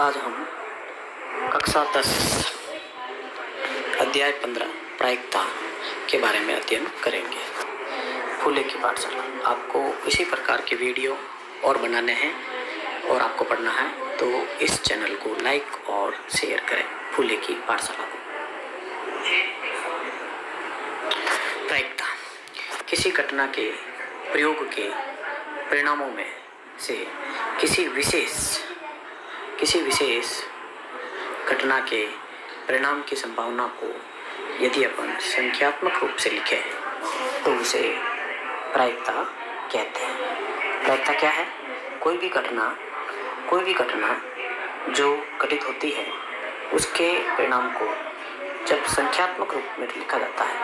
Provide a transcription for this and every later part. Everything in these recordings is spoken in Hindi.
आज हम कक्षा 10 अध्याय 15 प्रायिकता के बारे में अध्ययन करेंगे। फूले की पाठशाला। आपको इसी प्रकार के वीडियो और बनाने हैं और आपको पढ़ना है तो इस चैनल को लाइक और शेयर करें। फूले की पाठशाला को। प्रायिकता किसी घटना के प्रयोग के परिणामों में से किसी विशेष घटना के परिणाम की संभावना को यदि अपन संख्यात्मक रूप से लिखें तो उसे प्रायिकता कहते हैं। प्रायिकता क्या है? कोई भी घटना जो घटित होती है उसके परिणाम को जब संख्यात्मक रूप में लिखा जाता है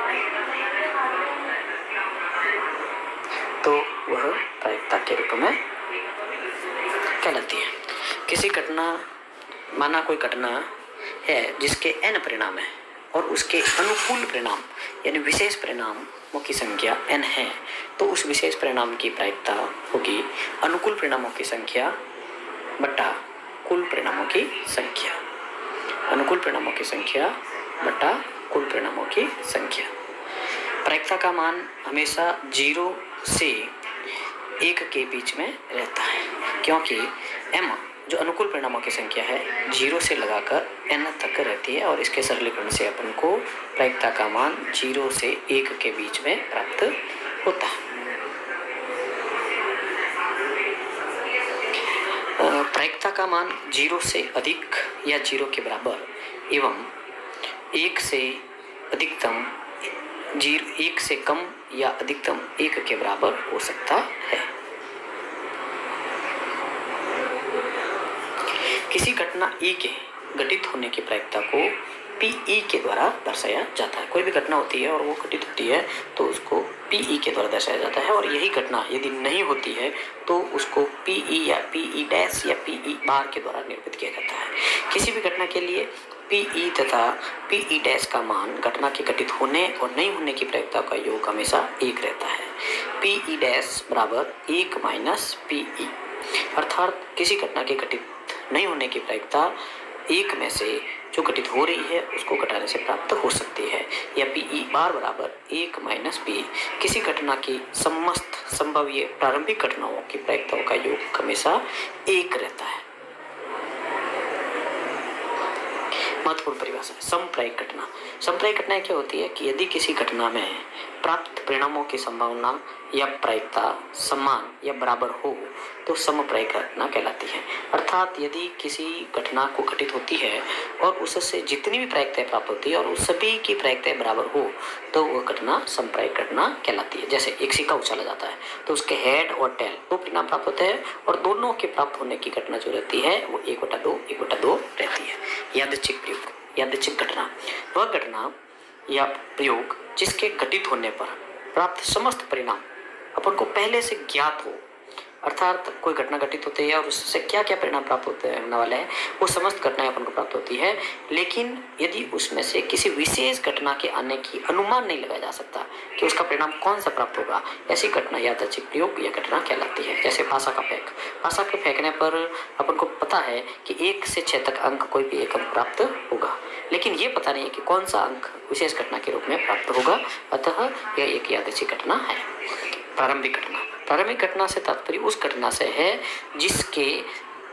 तो वह प्रायिकता के रूप में कहलाती है। किसी घटना, माना कोई घटना है जिसके n परिणाम है और उसके अनुकूल परिणाम यानी विशेष परिणामों की संख्या n है, तो उस विशेष परिणाम की प्रायिकता होगी अनुकूल परिणामों की संख्या बटा कुल परिणामों की संख्या। अनुकूल परिणामों की संख्या बटा कुल परिणामों की संख्या। प्रायिकता का मान हमेशा 0 से 1 के बीच में रहता है, क्योंकि m जो अनुकूल परिणामों की संख्या है 0 से लगाकर n तक रहती है और इसके सरलीकरण से अपन को प्रायिकता का मान 0 से 1 के बीच में प्राप्त होता है। प्रायिकता का मान 0 से अधिक या 0 के बराबर एवं 1 से कम या अधिकतम 1 के बराबर हो सकता है। किसी घटना E के घटित होने की प्रायिकता को PE के द्वारा दर्शाया जाता है। कोई भी घटना होती है और वो घटित होती है तो उसको PE के द्वारा दर्शाया जाता है, और यही घटना यदि नहीं होती है तो उसको PE या PE डैश या PE बार के द्वारा निरूपित किया जाता है। किसी भी घटना के लिए PE तथा PE डैश का मान घटना के घटित होने और नहीं होने की प्रायिकता का योग हमेशा 1 रहता है। PE डैश बराबर 1 माइनस PE, अर्थात किसी घटना के घटित नहीं होने की प्रायिकता 1 में से जो घटित हो रही है उसको घटाने से प्राप्त हो सकती है, या PE बार बराबर 1 माइनस PE। किसी घटना की समस्त संभवीय प्रारंभिक घटनाओं की प्रायिकताओं का योग हमेशा 1 रहता है। महत्वपूर्ण परिभाषा। समप्रायिक घटना। समप्रायिक घटना क्या होती है कि यदि किसी घटना में प्राप्त परिणामों की संभावना या प्रायिकता समान या बराबर हो तो समप्रायिक घटना कहलाती है। अर्थात यदि किसी घटना को घटित होती है और उससे जितनी भी प्रायिकताएं प्राप्त होती है और उस सभी की प्रायिकताएं बराबर हो तो वह घटना समप्रायिक घटना कहलाती है। जैसे एक सिक्का उछाला जाता है तो उसके हेड और टेल 2 परिणाम प्राप्त होते हैं और दोनों के प्राप्त होने की घटना जो रहती है वो 1/2 रहती है। यादृच्छिक प्रयोग। यादृच्छिक घटना वह घटना या प्रयोग जिसके घटित होने पर प्राप्त समस्त परिणाम अपन को पहले से ज्ञात हो। अर्थात कोई घटना घटित होती है और उससे क्या क्या परिणाम प्राप्त होते होने वाले हैं वो समस्त घटनाएं अपन को प्राप्त होती है, लेकिन यदि उसमें से किसी विशेष घटना के आने की अनुमान नहीं लगाया जा सकता कि उसका परिणाम कौन सा प्राप्त होगा, ऐसी घटना यादृच्छिक प्रयोग या घटना कहलाती है। जैसे पासा का फेंक। पासा के फेंकने पर अपन को पता है कि 1 से 6 तक अंक कोई भी एक अंक प्राप्त होगा, लेकिन ये पता नहीं है कि कौन सा अंक विशेष घटना के रूप में प्राप्त होगा, अतः यह एक यादृच्छिक घटना है। प्रारंभिक घटना। प्रारंभिक घटना से तात्पर्य उस घटना से है जिसके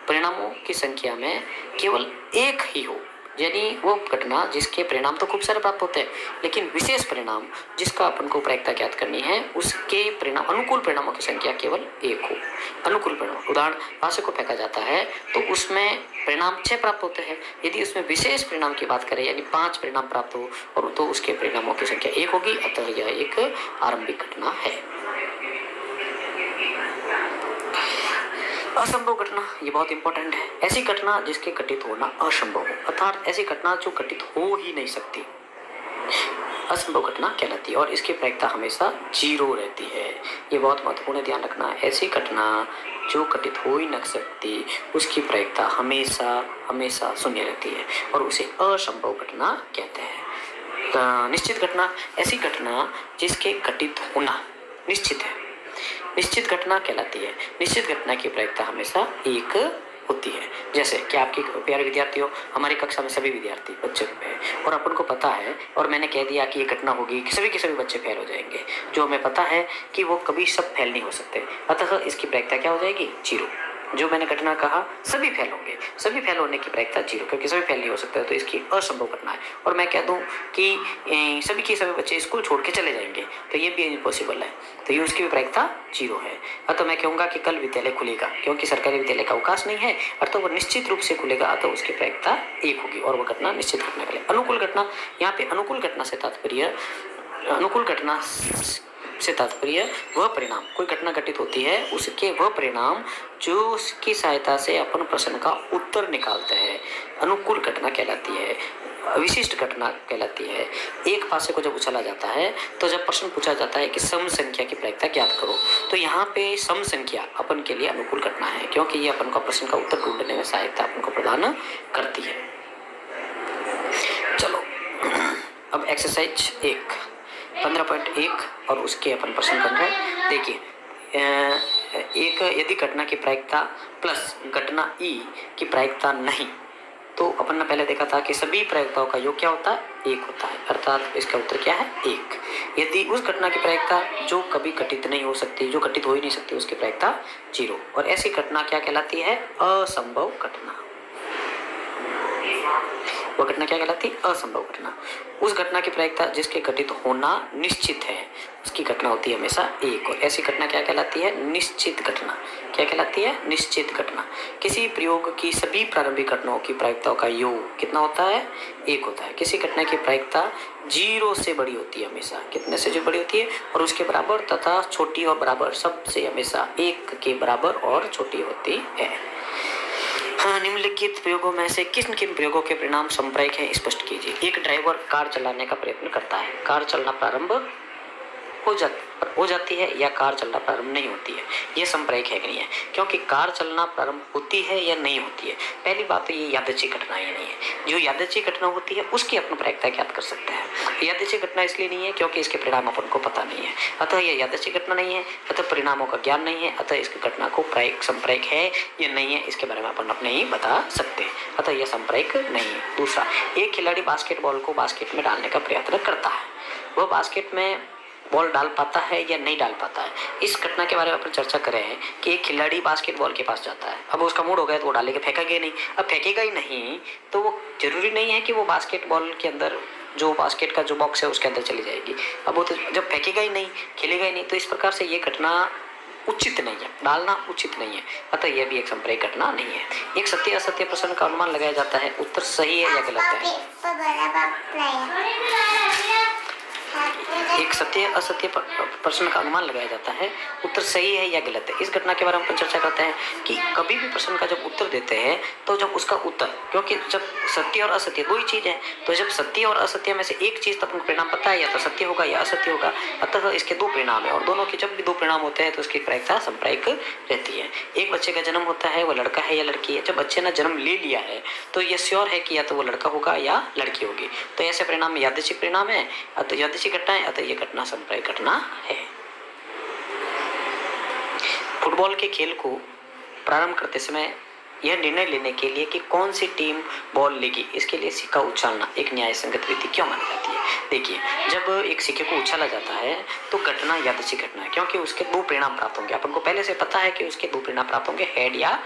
परिणामों की संख्या में केवल 1 ही हो, यानी वो घटना जिसके परिणाम तो खूब सारे प्राप्त होते हैं लेकिन विशेष परिणाम जिसका अपन को प्रायिकता ज्ञात करनी है उसके परिणाम अनुकूल परिणामों की संख्या केवल 1 हो। अनुकूल परिणाम। उदाहरण, पासे को फेंका जाता है तो उसमें परिणाम 6 प्राप्त होते हैं। यदि उसमें विशेष परिणाम की बात करें यानी 5 परिणाम प्राप्त हो और तो उसके परिणामों की संख्या 1 होगी, अतः यह एक आरंभिक घटना है। असंभव घटना, ये बहुत इंपॉर्टेंट है। ऐसी घटना जिसके घटित होना असंभव हो, अर्थात ऐसी घटना जो घटित हो ही नहीं सकती, असंभव घटना कहलाती है और इसकी प्रायिकता हमेशा 0 रहती है। ये बहुत महत्वपूर्ण है, ध्यान रखना। ऐसी घटना जो घटित हो ही नहीं सकती उसकी प्रायिकता हमेशा 0 रहती है और उसे असंभव घटना कहते हैं। निश्चित घटना, ऐसी घटना जिसके घटित होना निश्चित है, निश्चित घटना कहलाती है। निश्चित घटना की प्रायिकता हमेशा 1 होती है। जैसे कि आपके प्यारे विद्यार्थियों, हमारी कक्षा में सभी विद्यार्थी बच्चे हैं और अपन को पता है और मैंने कह दिया कि ये घटना होगी कि सभी के सभी बच्चे फेल हो जाएंगे, जो हमें पता है कि वो कभी सब फेल नहीं हो सकते, अतः इसकी प्रायिकता क्या हो जाएगी? 0। जो मैंने घटना कहा सभी फेल होंगे, सभी फेल होने की प्रायिकता 0, क्योंकि सभी फेल नहीं हो सकते, तो इसकी असंभव घटना है। और मैं कह दूं कि सभी के सभी बच्चे स्कूल छोड़ के चले जाएंगे, तो ये भी इम्पॉसिबल है, तो ये उसकी भी प्रायिकता 0 है। अतः मैं कहूँगा कि कल विद्यालय खुलेगा, क्योंकि सरकारी विद्यालय का अवकाश नहीं है, अतः वो निश्चित रूप से खुलेगा, अतः उसकी प्रायिकता 1 होगी और वह घटना निश्चित घटना वाली। अनुकूल घटना, यहाँ पे अनुकूल घटना से तात्पर्य, अनुकूल घटना से तात्पर्य वह परिणाम, कोई घटना घटित होती है उसके वह परिणाम जो उसकी सहायता से अपन प्रश्न का उत्तर निकालते हैं, अनुकूल घटना कहलाती है। विशिष्ट घटना कहलाती है। एक पासे को जब उछाला जाता है तो जब प्रश्न पूछा जाता है कि सम संख्या की प्रायिकता ज्ञात करो, तो यहाँ पे सम संख्या अपन के लिए अनुकूल घटना है, क्योंकि ये अपन का प्रश्न का उत्तर ढूंढने में सहायता अपन को प्रदान करती है। चलो अब एक्सरसाइज 1 15.1 और उसके अपन प्रश्न बन रहे हैं। देखिए, एक यदि घटना की प्रायिकता प्लस घटना ई की प्रायिकता नहीं, तो अपन ने पहले देखा था कि सभी प्रायिकताओं का योग क्या होता है? 1 होता है, अर्थात इसका उत्तर क्या है? 1। यदि उस घटना की प्रायिकता जो कभी घटित नहीं हो सकती, जो घटित हो ही नहीं सकती, उसकी प्रायिकता 0, और ऐसी घटना क्या कहलाती है? असंभव घटना। वह घटना क्या कहलाती है? असंभव घटना। उस घटना की प्रायिकता जिसके घटित होना निश्चित है, उसकी घटना होती है हमेशा 1, और ऐसी घटना क्या कहलाती है? निश्चित घटना। क्या कहलाती है? निश्चित घटना। किसी प्रयोग की सभी प्रारंभिक घटनाओं की प्रायिकताओं का योग कितना होता है? 1 होता है। किसी घटना की प्रायिकता 0 से बड़ी होती है हमेशा, कितने से जो बड़ी होती है? और उसके बराबर तथा छोटी और बराबर सबसे हमेशा 1 के बराबर और छोटी होती है। हाँ, निम्नलिखित प्रयोगों में से किन किन प्रयोगों के परिणाम संप्रायिक हैं, स्पष्ट कीजिए। एक ड्राइवर कार चलाने का प्रयत्न करता है, कार चलना प्रारंभ हो जाती है या कार चलना प्रारंभ नहीं होती है, यह संप्रायिक है कि नहीं है? क्योंकि कार चलना प्रारंभ होती है या नहीं होती है, पहली बात तो ये यादृच्छिक घटना ही नहीं है। जो यादृच्छिक घटना होती है उसकी अपन प्रायिकता ज्ञात कर सकते हैं। यादृच्छिक घटना इसलिए नहीं है क्योंकि इसके परिणाम अपन को पता नहीं है, अतः यह यादृच्छिक घटना नहीं है, अतः परिणामों का ज्ञान नहीं है, अतः इसकी घटना को प्रायिक संप्रायिक है या नहीं है इसके बारे में अपन अपने ही बता सकते हैं, अतः यह संप्रायिक नहीं है। दूसरा, एक खिलाड़ी बास्केटबॉल को बास्केट में डालने का प्रयत्न करता है, वह बास्केट में बॉल डाल पाता है या नहीं डाल पाता है। इस घटना के बारे में अपन चर्चा करें कि एक खिलाड़ी बास्केटबॉल के पास जाता है, अब उसका मूड हो गया तो वो डालेगा, फेंकेगा नहीं। अब फेंकेगा ही नहीं तो वो जरूरी नहीं है कि वो बास्केटबॉल के अंदर जो बास्केट का जो बॉक्स है उसके अंदर चली जाएगी। अब वो तो जब फेंकेगा ही नहीं, खेलेगा ही नहीं, तो इस प्रकार से ये घटना उचित नहीं है, डालना उचित नहीं है, अतः यह भी एक संप्रायिक घटना नहीं है। एक सत्य असत्य प्रश्न का अनुमान लगाया जाता है, उत्तर सही है या गलत है? एक सत्य असत्य प्रश्न का अनुमान लगाया जाता है, उत्तर सही है या गलत है। इस घटना के बारे में अपन चर्चा करते हैं कि कभी भी प्रश्न का जब उत्तर देते हैं तो जब उसका उत्तर, क्योंकि जब सत्य और असत्य दो ही चीज है, तो जब सत्य और असत्य में से एक चीज तो अपन को परिणाम पता है, या तो सत्य होगा या असत्य होगा, अतः इसके 2 परिणाम है, और दोनों के जब भी 2 परिणाम होते हैं तो उसकी प्रायिकता संप्रायिक रहती है। एक बच्चे का जन्म होता है, वो लड़का है या लड़की है, जब बच्चे ने जन्म ले लिया है तो ये श्योर है कि या तो वो लड़का होगा या लड़की होगी, तो ऐसे परिणाम यादृच्छिक परिणाम है, अतः यादृच्छिक घटना है, अतः ये घटना संप्रायिक घटना है। फुटबॉल के खेल को प्रारंभ करते समय यह निर्णय लेने के लिए कि कौन सी टीम बॉल लेगी, इसके लिए सिक्का उछालना एक न्याय संगत विधि क्यों मानी जाती है? देखिए, जब एक सिक्के को उछाला जाता है तो घटना यादृच्छिक घटना है, क्योंकि उसके 2 परिणाम प्राप्त होंगे। अपन को पहले से पता है कि उसके 2 परिणाम प्राप्त होंगे, हेड या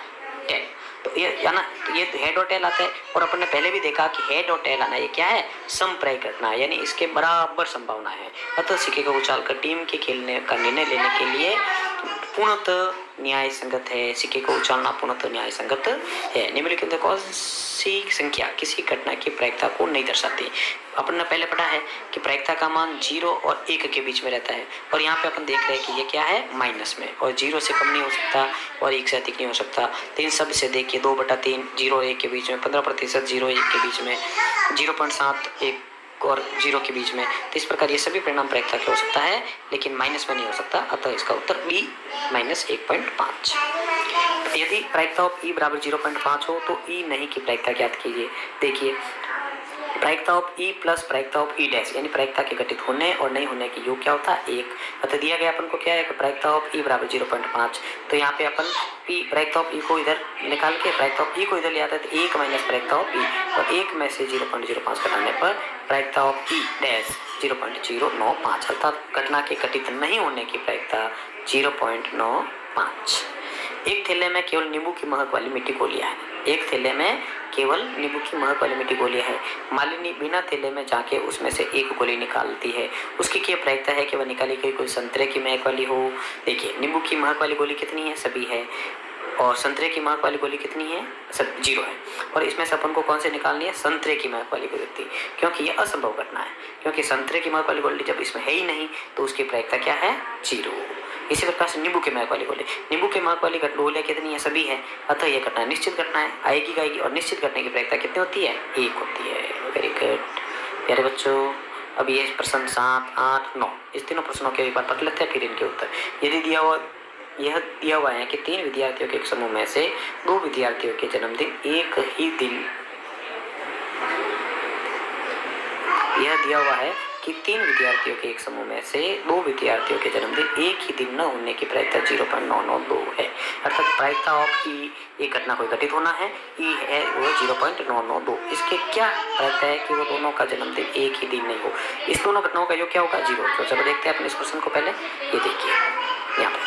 टेल। तो ये या ना, तो ये हेड और टेल आता है, और अपन ने पहले भी देखा कि हेड और टेल आना ये क्या है? संप्रायिक घटना है, यानी इसके बराबर संभावना है। अतः सिक्के को उछालकर टीम के खेलने का निर्णय लेने के लिए पूर्णतः न्याय संगत है, सिक्के को उछालना पूर्णतः न्याय संगत है। निम्नलिखित में कौन सी संख्या किसी घटना की प्रायिकता को नहीं दर्शाती? अपन ने पहले पढ़ा है कि प्रायिकता का मान 0 और 1 के बीच में रहता है, और यहाँ पे अपन देख रहे हैं कि ये क्या है? माइनस में, और 0 से कम नहीं हो सकता और 1 से अधिक नहीं हो सकता। तो इन सब से देखिए 2/3 0 और 1 के बीच में, 15% 0 और 1 के बीच में, 0.7 1 और 0 के बीच में, तो इस प्रकार ये सभी परिणाम प्रायिकता के हो सकता है, लेकिन माइनस में नहीं हो सकता, अतः इसका उत्तर B -1.5। यदि प्रायिकता ऑफ E बराबर 0.5 हो तो E नहीं की प्रायिकता ज्ञात कीजिए। देखिए, प्रायिकता ऑफ ई प्लस प्रायिकता ऑफ ई डैश, यानी प्रायिकता के घटित होने और नहीं होने की योग क्या होता है, एक। अतः दिया गया अपन को क्या है कि प्रायिकता ऑफ ई बराबर 0.5। तो यहाँ पे अपन पी प्रायिकता ऑफ ई को इधर निकाल के प्रायिकता ऑफ ई को इधर ले आता है तो 1 माइनस प्रायिकता ऑफ ई, और 1 में से 0.05 घटाने पर प्रायिकता ऑफ ई डैश 0.095, अर्थात घटना के घटित नहीं होने की प्रायिकता 0.95। एक थैले में केवल नींबू की महक वाली मिट्टी को लिया है, एक थैले में केवल नींबू की महक वाली मिट्टी को लिया है। मालिनी बिना थैले में जाके उसमें से एक गोली निकालती है, उसकी क्या प्रायिकता है कि वह निकाली गई कोई संतरे की महक वाली हो। देखिए नींबू की महक वाली गोली कितनी है, सभी है, और संतरे की महक वाली गोली कितनी है, सब 0 है। और इसमें से अपन को कौन से निकालनी है, संतरे की महक वाली गोली, क्योंकि यह असंभव घटना है, क्योंकि संतरे की महक वाली गोली जब इसमें है ही नहीं तो उसकी प्रायिकता क्या है, 0। इसी प्रकार से नींबू के महक वाली गोली, नींबू के महक वाली गोलियां कितनी है, सभी है, अतः यह घटना निश्चित घटना है, आएगी गाएगी, और निश्चित घटने की प्रायिकता कितनी होती है, 1 होती है। वेरी गुड प्यारे बच्चों। अब ये प्रश्न 7, 8, 9 इस तीनों प्रश्नों के एक बार पढ़ लेते हैं, फिर इनके उत्तर। यदि यह दिया हुआ है कि 3 विद्यार्थियों के एक समूह में से 2 विद्यार्थियों के जन्मदिन एक ही दिन, यह दिया हुआ है कि 3 विद्यार्थियों के एक समूह में से 2 विद्यार्थियों के जन्मदिन एक ही दिन न होने की प्रायिकता 0.992 है, अर्थात प्रायिकता ऑफ ई, एक घटना को घटित होना है, ई है वो 0.992। इसके क्या प्रायिकता है कि वो दोनों का जन्मदिन एक ही दिन नहीं हो, इस दोनों घटनाओं का योग क्या होगा, 0। तो चलो देखते हैं अपने इस क्वेश्चन को। पहले ये देखिए, यहाँ पे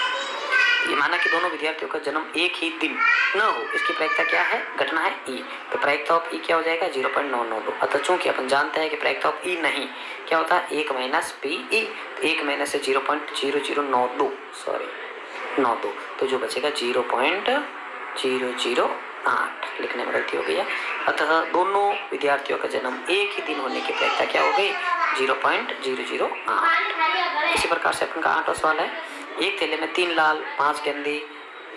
ये माना कि दोनों विद्यार्थियों का जन्म एक ही दिन न हो, इसकी प्रायिकता क्या है, घटना है ई, तो प्रायिकता ऑफ ई क्या हो जाएगा, 0.992। अतः चूंकि अपन जानते हैं कि प्रायिकता ऑफ ई नहीं क्या होता है, 1 माइनस पी ई, 1 माइनस से 0.0092 92, तो जो बचेगा 0.008, लिखने में गलती हो गई है। अतः दोनों विद्यार्थियों का जन्म एक ही दिन होने की प्रायिकता क्या हो गई, 0.008। इसी प्रकार से अपन का 8वां सवाल है, एक थैले में 3 लाल 5 गेंदे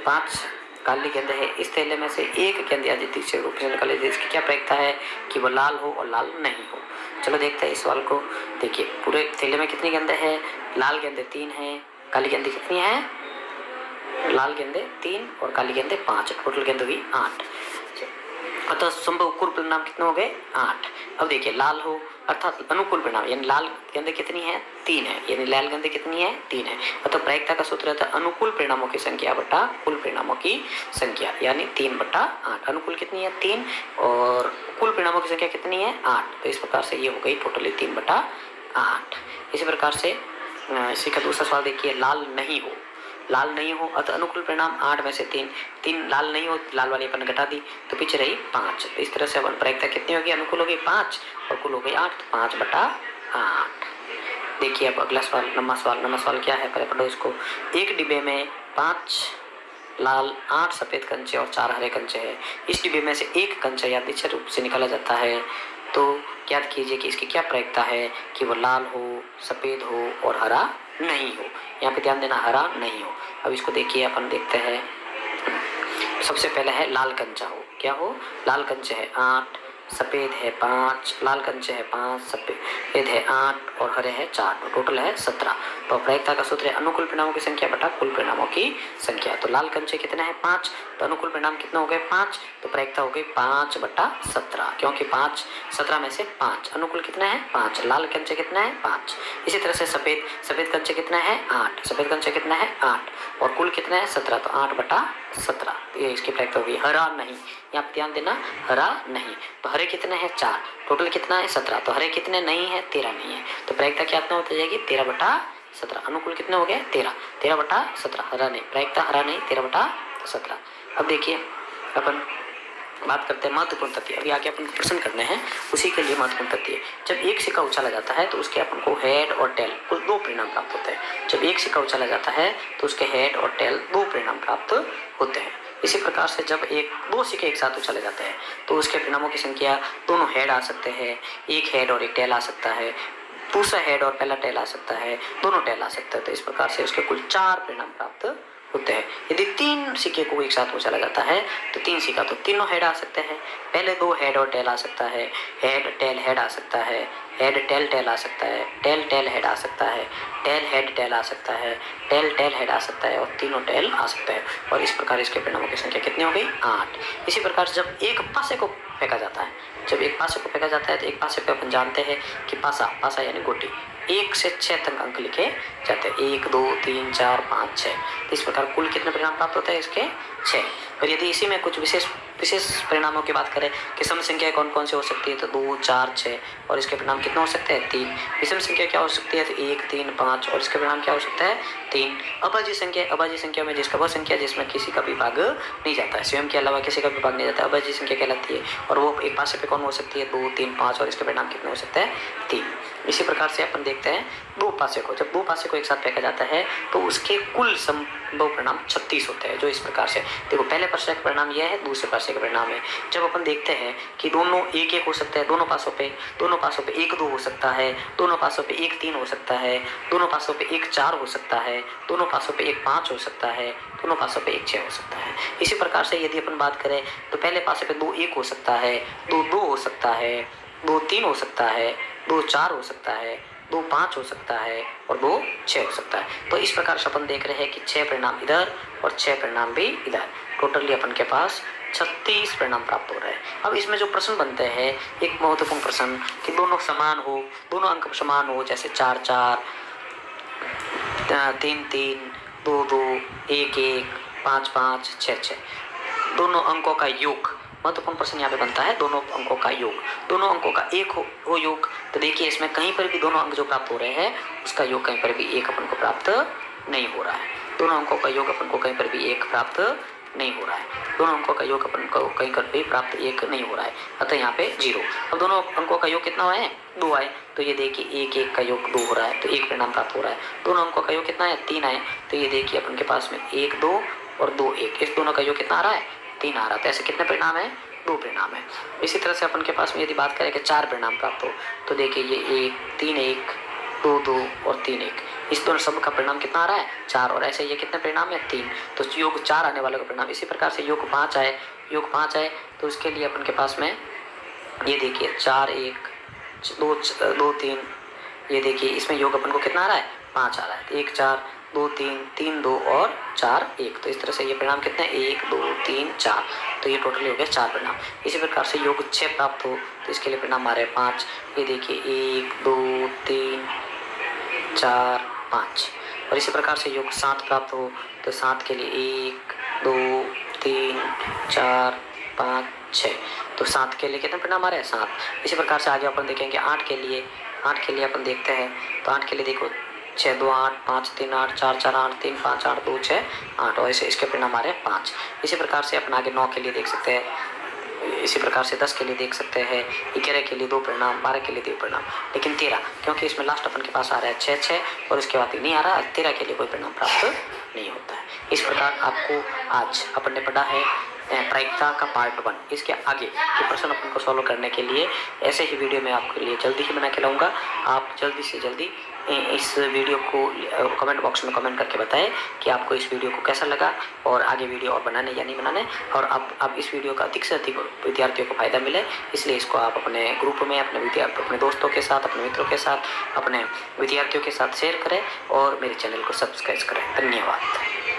5 काली गेंदे है, इस थैले में से एक गेंद अद्वितीय रूप से निकाली जाए, इसकी क्या प्रायिकता है कि वो लाल हो और लाल नहीं हो। चलो देखते हैं इस सवाल को। देखिए पूरे थैले में कितनी गेंदे हैं, लाल गेंदे 3 हैं, काली गेंदे कितनी है, लाल गेंदे 3 और काली गेंदे 5, टोटल गेंद हुई 8। अतः संभव कुल परिणाम कितने हो गए, 8। अब देखिए लाल हो अर्थात अनुकूल परिणाम, यानी लाल गेंदे कितनी है, 3 है, यानी लाल गेंदे कितनी है, 3 है। अतः प्रायिकता का सूत्र रहता है अनुकूल परिणामों की संख्या बटा कुल परिणामों की संख्या, यानी 3/8। अनुकूल कितनी है, 3, और कुल परिणामों की संख्या कितनी है, 8। तो इस प्रकार से ये हो गई टोटली 3/8। इसी प्रकार से इसी का दूसरा सवाल देखिए, लाल नहीं हो, लाल नहीं हो अतः अनुकूल परिणाम 8 में से 3 लाल नहीं हो, लाल वाली अपन घटा दी तो पीछे रही 5। तो इस तरह से अपन प्रायिकता कितनी होगी, अनुकूल होगी 5 और कुल हो गई 8, तो 5/8। देखिए अब अगला सवाल, नवा सवाल क्या है, पहले पढ़ो इसको। एक डिब्बे में 5 लाल 8 सफेद कंचे और 4 हरे कंचे हैं, इस डिब्बे में से एक कंचा यादृच्छिक रूप से निकाला जाता है, तो याद कीजिए कि इसकी क्या प्रायिकता है कि वो लाल हो, सफेद हो और हरा नहीं हो। यहाँ पे ध्यान देना, हरा नहीं हो। अब इसको देखिए, अपन देखते हैं। सबसे पहले है लाल कंचा हो, क्या हो, लाल कंचे है 8, सफेद है 5, लाल कंचे है 5, सफेद है 8 और हरे है 4, तो टोटल है 17। तो प्रायिकता का सूत्र है अनुकूल परिणामों की संख्या बटा कुल परिणामों की संख्या। तो लाल कंचे कितने हैं, 5, तो अनुकूल परिणाम कितना हो गए 5, तो प्रायिकता हो गई 5/17, क्योंकि 5 17 में से 5 अनुकूल कितना है 5, लाल कंचे कितना है 5। इसी तरह से सफेद कंचे कितना है 8, सफेद कंचे कितना है 8 और कुल कितना है 17, तो 8/17, ये इसकी प्रायिकता होगी। हरा नहीं, यहाँ पे ध्यान देना, हरा नहीं, तो हरे कितने हैं 4, टोटल कितना है 17, तो हरे कितने नहीं है 13 नहीं है, तो प्रायिकता क्या हो जाएगी 13/17। अनुकूल कितने हो गए 13/17, हरा नहीं, प्रायिकता हरा नहीं 13/17। अब देखिए अपन बात करते हैं महत्वपूर्ण तथ्य। अभी आगे अपन प्रश्न करने हैं, उसी के लिए महत्वपूर्ण तथ्य। जब एक सिक्का उछाला जाता है तो उसके अपन को हेड और टेल कुल 2 परिणाम प्राप्त होते हैं। जब एक सिक्का उछाला जाता है तो उसके हेड और टेल 2 परिणाम प्राप्त होते हैं। इसी प्रकार से जब 2 सिक्के एक साथ उछाले जाते हैं तो उसके परिणामों की संख्या, दोनों हेड आ सकते हैं, एक हेड और एक टेल आ सकता है, दूसरा हेड और पहला टेल आ सकता है, दोनों टेल आ सकते हैं। तो इस प्रकार से उसके कुल 4 परिणाम प्राप्त होते हैं। यदि 3 सिक्के को एक साथ उछाला जाता है तो 3 सिक्का तो तीनों हेड आ सकते हैं, पहले 2 हेड और टेल आ सकता है, हेड टेल हेड आ सकता है, हेड टेल टेल आ सकता है, टेल टेल हेड आ सकता है, टेल हेड टेल आ सकता है, टेल टेल हेड आ सकता है और तीनों टेल आ सकता है। और इस प्रकार इसके परिणामों की संख्या कितनी हो गई 8। इसी प्रकार जब एक पासे को फेंका जाता है। जब एक पासे को फेंका जाता है तो एक पासे पे अपन जानते हैं कि पासा यानी गोटी, 1 से 6 तक अंक लिखे जाते हैं, 1 2 3 4 5 6। तो इस प्रकार कुल कितने परिणाम प्राप्त होते हैं इसके? 6। और यदि इसी में कुछ विशेष परिणामों की बात करें कि सम संख्या कौन कौन सी हो सकती है, तो 2 4 6, और इसके परिणाम कितने हो सकते हैं? 3। विषम संख्या क्या हो सकती है? तो 1 3 5, और इसके परिणाम क्या हो सकता है? 3। अभाज्य संख्या में जिसका वह संख्या जिसमें किसी का भी भाग नहीं जाता है, स्वयं के अलावा किसी का भी भाग नहीं जाता है, अभाज्य संख्या कहलाती है। और वो एक पासे पे कौन हो सकती है? 2 3 5, और इसके परिणाम कितने हो सकते हैं? 3। इसी प्रकार से अपन देखते हैं दो पासे को, जब दो पासे को एक साथ फेंका जाता है तो उसके कुल संभव परिणाम 36 होते हैं। जो इस प्रकार से देखो, पहले पासे का परिणाम यह है, दूसरे पासे का परिणाम है। जब अपन देखते हैं कि दोनों 1 1 हो सकते हैं, दोनों पासों पे 1 2 हो सकता है, दोनों पासों पे 1 3 हो सकता है, दोनों पासों पे 1 4 हो सकता है, दोनों पासों पे 1 5 हो सकता है, दोनों पासों पे 1 6 हो सकता है। इसी प्रकार से यदि अपन बात करें तो पहले पासे पे 2 1 हो सकता है, 2 2 हो सकता है, 2 3 हो सकता है, 2 4 हो सकता है, 2 5 हो सकता है, और 2 6 हो सकता है। तो इस प्रकार से अपन देख रहे हैं कि 6 परिणाम इधर और 6 परिणाम भी इधर, टोटली अपन के पास 36 परिणाम प्राप्त हो रहे हैं। अब इसमें जो प्रश्न बनते हैं, एक महत्वपूर्ण प्रश्न कि दोनों समान हो, दोनों अंक समान हो, जैसे 4 4 3 3 2 2 1 1 5 5 6 6, दोनों अंकों का योग, महत्वपूर्ण प्रश्न यहाँ पे बनता है। दोनों अंकों का योग, दोनों अंकों का एक हो योग, तो देखिए इसमें कहीं पर भी दोनों अंक जो प्राप्त हो रहे हैं उसका योग कहीं पर भी एक अपन को प्राप्त नहीं हो रहा है। दोनों अंकों का योग अपन को कहीं पर भी एक प्राप्त नहीं हो रहा है, दोनों अंकों का योग अपन को कहीं पर भी प्राप्त एक नहीं हो रहा है, अतः यहाँ पे 0। अब दोनों अंकों का योग कितना है? 2 आए, तो ये देखिए 1 1 का योग 2 हो रहा है, तो एक परिणाम प्राप्त हो रहा है। दोनों अंकों का योग कितना है? 3 आए, तो ये देखिए अपन के पास में 1 2 और 2 1, इस दोनों का योग कितना आ रहा है? 3 आ रहा है। तो ऐसे कितने परिणाम है? 2 परिणाम है। इसी तरह से अपन के पास में यदि बात करें कि 4 परिणाम प्राप्त हो, तो देखिए ये 1 3 1 2 2 और 3 1, इस दोनों सब का परिणाम कितना आ रहा है? 4। और ऐसे ये कितने परिणाम है? 3। तो योग 4 आने वाले का परिणाम। इसी प्रकार से योग 5 आए, तो उसके लिए अपन के पास में ये देखिए 4 1 2 2 3, ये देखिए इसमें योग अपन को कितना आ रहा है? 5 आ रहा है। 1 4 2 3 3 2 और 4 1, तो इस तरह से ये परिणाम कितने? 1 2 3 4, तो ये टोटली हो गया 4 परिणाम। इसी प्रकार से योग 6 प्राप्त हो तो इसके लिए परिणाम आ रहे हैं 5, ये देखिए 1 2 3 4 5। और इसी प्रकार से योग 7 प्राप्त हो तो 7 के लिए 1 2 3 4 5 6, तो 7 के लिए कितने परिणाम आ रहे हैं? 7। इसी प्रकार से आगे अपन देखेंगे 8 के लिए अपन देखते हैं, तो 8 के लिए देखो 6 2 8 5 3 8 4 4 8 3 5 8 2 6 8, और ऐसे इसके परिणाम आ रहे हैं 5। इसी प्रकार से अपन आगे 9 के लिए देख सकते हैं, इसी प्रकार से 10 के लिए देख सकते हैं, 11 के लिए 2 परिणाम, 12 के लिए 2 परिणाम, लेकिन 13 क्योंकि इसमें लास्ट अपन के पास आ रहा है 6 6 और इसके बाद नहीं आ रहा, 13 के लिए कोई परिणाम प्राप्त नहीं होता है। इस प्रकार आपको आज अपन ने पढ़ा है प्रायिकता का पार्ट 1। इसके आगे के प्रश्न अपन को सॉल्व करने के लिए ऐसे ही वीडियो मैं आपके लिए जल्दी ही बना के लाऊंगा। आप जल्दी से जल्दी इस वीडियो को कमेंट बॉक्स में कमेंट करके बताएं कि आपको इस वीडियो को कैसा लगा और आगे वीडियो और बनाने या नहीं बनाने, और अब इस वीडियो का अधिक से अधिक विद्यार्थियों को फायदा मिले, इसलिए इसको आप अपने ग्रुप में अपने दोस्तों के साथ, अपने मित्रों के साथ, अपने विद्यार्थियों के साथ शेयर करें और मेरे चैनल को सब्सक्राइब करें। धन्यवाद।